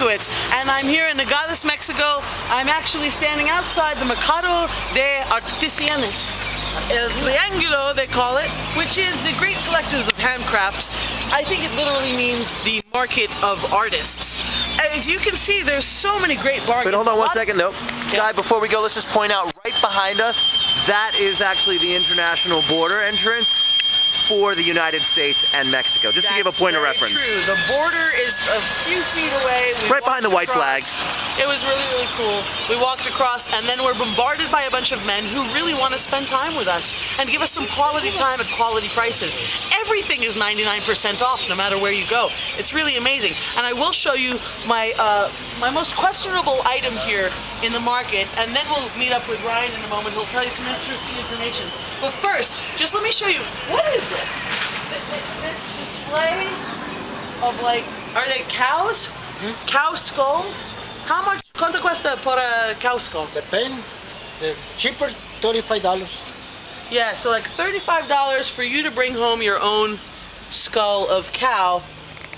Palkowitz, and I'm here in Nogales, Mexico. I'm actually standing outside the Mercado de Artesanías, El Triángulo they call it, which is the great selectors of handcrafts. I think it literally means the market of artists. As you can see, there's so many great bargains. Wait, hold on 1 second. Nope. Sky, before we go, let's just point out right behind us, that is actually the international border entrance for the United States and Mexico, just to give a point of reference. That's true. The border is a few feet away. Right behind the white flags. It was really, really cool. We walked across, and then we're bombarded by a bunch of men who really want to spend time with us and give us some quality time at quality prices. Everything is 99% off, no matter where you go. It's really amazing. And I will show you my my most questionable item here in the market, and then we'll meet up with Ryan in a moment. He'll tell you some interesting information. But first, just let me show you, what is this? This display of, like, are they cows? Cow skulls? How much? ¿Cuánto cuesta por a cow skull? Depende. The cheaper, $35. Yeah, so like $35 for you to bring home your own skull of cow.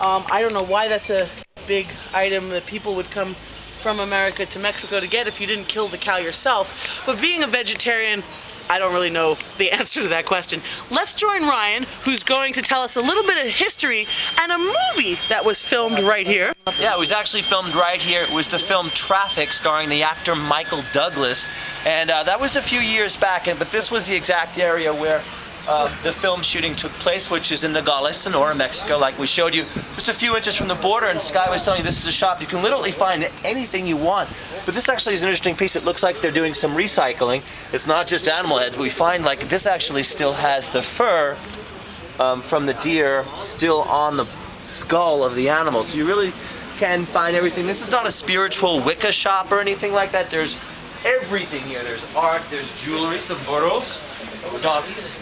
I don't know why that's a big item that people would come from America to Mexico to get if you didn't kill the cow yourself. But being a vegetarian, I don't really know the answer to that question. Let's join Ryan, who's going to tell us a little bit of history and a movie that was filmed right here. Yeah, it was actually filmed right here. It was the film Traffic, starring the actor Michael Douglas. And that was a few years back, but this was the exact area where the film shooting took place, which is in Nogales, Sonora, Mexico, like we showed you, just a few inches from the border. And Sky was telling you this is a shop. You can literally find anything you want. But this actually is an interesting piece. It looks like they're doing some recycling. It's not just animal heads, but we find like this actually still has the fur from the deer still on the skull of the animal. So you really can find everything. This is not a spiritual Wicca shop or anything like that. There's everything here. There's art, there's jewelry, some burros, donkeys.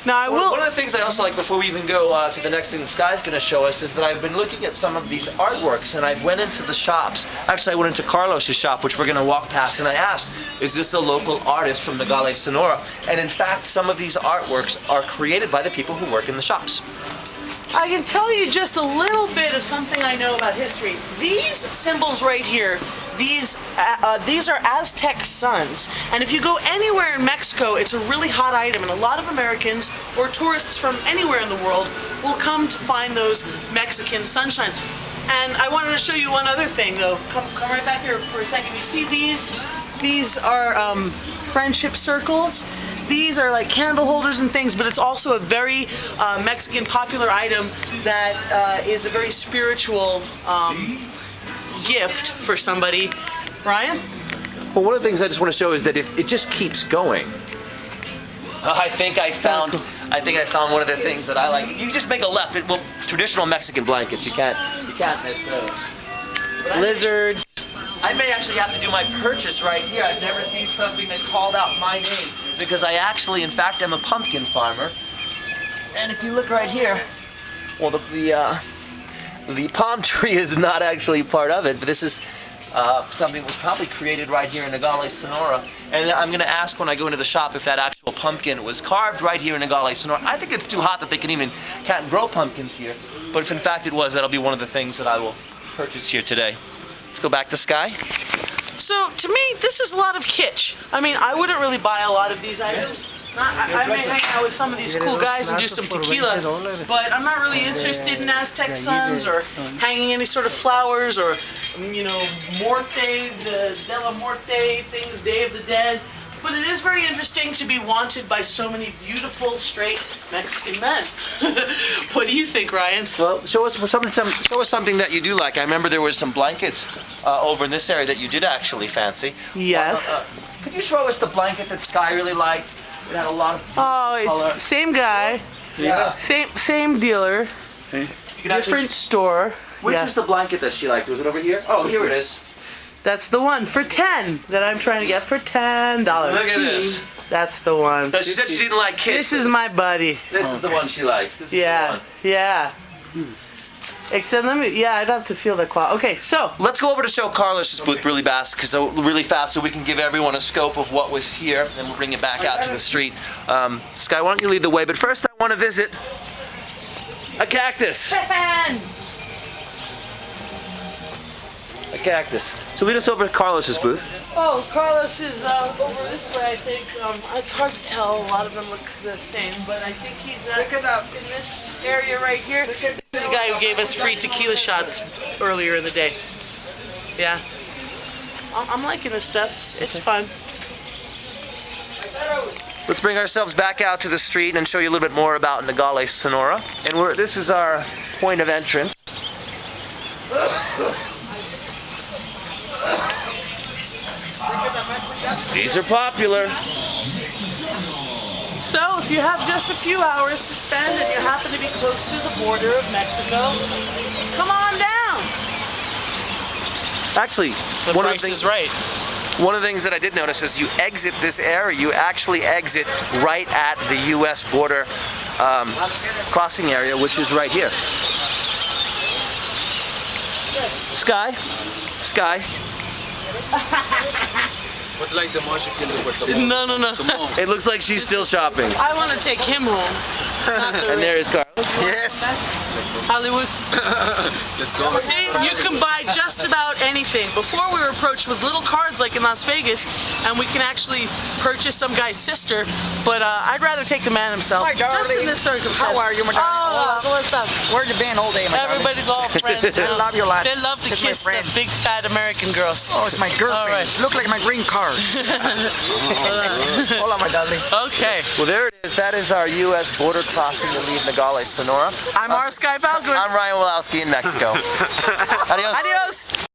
Now I will. One of the things I also like before we even go to the next thing that Sky's going to show us is that I've been looking at some of these artworks, and I went into the shops. Actually, I went into Carlos's shop, which we're going to walk past, and I asked, is this a local artist from Nogales, Sonora? And in fact, some of these artworks are created by the people who work in the shops. I can tell you just a little bit of something I know about history. These symbols right here, these are Aztec suns, and if you go anywhere in Mexico, it's a really hot item, and a lot of Americans or tourists from anywhere in the world will come to find those Mexican sunshines. And I wanted to show you one other thing, though. Come right back here for a second. You see these? These are friendship circles. These are like candle holders and things, but it's also a very Mexican popular item that is a very spiritual gift for somebody. Ryan? Well, one of the things I just want to show is that it just keeps going. I think I found one of the things that I like. You just make a left. Well, traditional Mexican blankets. You can't miss those. Lizards. I may actually have to do my purchase right here. I've never seen something that called out my name, because I actually, in fact, am a pumpkin farmer. And if you look right here, well, the palm tree is not actually part of it, but this is something that was probably created right here in Nogales, Sonora. And I'm going to ask when I go into the shop if that actual pumpkin was carved right here in Nogales, Sonora. I think it's too hot that they can't grow pumpkins here. But if in fact it was, that'll be one of the things that I will purchase here today. Let's go back to Sky. So, to me, this is a lot of kitsch. I mean, I wouldn't really buy a lot of these items. I may hang out with some of these cool guys and do some tequila, but I'm not really interested in Aztec suns or hanging any sort of flowers or, you know, Morte, the De La Muerte things, Day of the Dead. But it is very interesting to be wanted by so many beautiful, straight Mexican men. What do you think, Ryan? Well, show us something that you do like. I remember there was some blankets over in this area that you did actually fancy. Yes. Could you show us the blanket that Sky really liked? It had a lot of color. It's same guy. Yeah. Same dealer. Different store. Which is the blanket that she liked? Was it over here? Oh, here it is. That's the one for $10 that I'm trying to get for $10. Look at this. That's the one. No, she said she didn't like kids. This is my buddy. This is the one she likes. This is the one. Yeah. Except I'd have to feel the quality. Okay, so let's go over to show Carlos's booth really fast, so we can give everyone a scope of what was here, and we'll bring it back out to the street. Sky, why don't you lead the way? But first, I want to visit a cactus. A cactus. So lead us over to Carlos's booth. Oh, Carlos is over this way, I think. It's hard to tell. A lot of them look the same, but I think he's in this area right here. This is the guy who gave us free tequila shots earlier in the day. Yeah. I'm liking this stuff. It's fun. Let's bring ourselves back out to the street and show you a little bit more about Nogales Sonora. And this is our point of entrance. These are popular. So, if you have just a few hours to spend and you happen to be close to the border of Mexico, come on down. Actually, The price is right. One of the things that I did notice is you exit this area, you actually exit right at the U.S. border crossing area, which is right here. Sky. What like the most you can do for the most? No. The most. It looks like she's still shopping. I want to take him home. Not the And there is Carlos. Yes. Hollywood. Let's go. See, you can buy just about anything. Before we were approached with little cards like in Las Vegas, and we can actually purchase some guy's sister, but I'd rather take the man himself. Hi, darling. Just in this circumstance. How are you, my darling? Oh, ¿cómo estás? Where you been all day, my darling? Everybody's all friends. I love you a lot. They love to It's my kiss the friend. big fat American girls. Oh, it's my girlfriend. All right. Look like my green card. Hola, my darling. Okay. Well, there it is. That is our U.S. border crossing to leave Nogales Sonora. I'm R. Sky Palkowitz. I'm Ryan Wolowski in Mexico. Adios. Adios.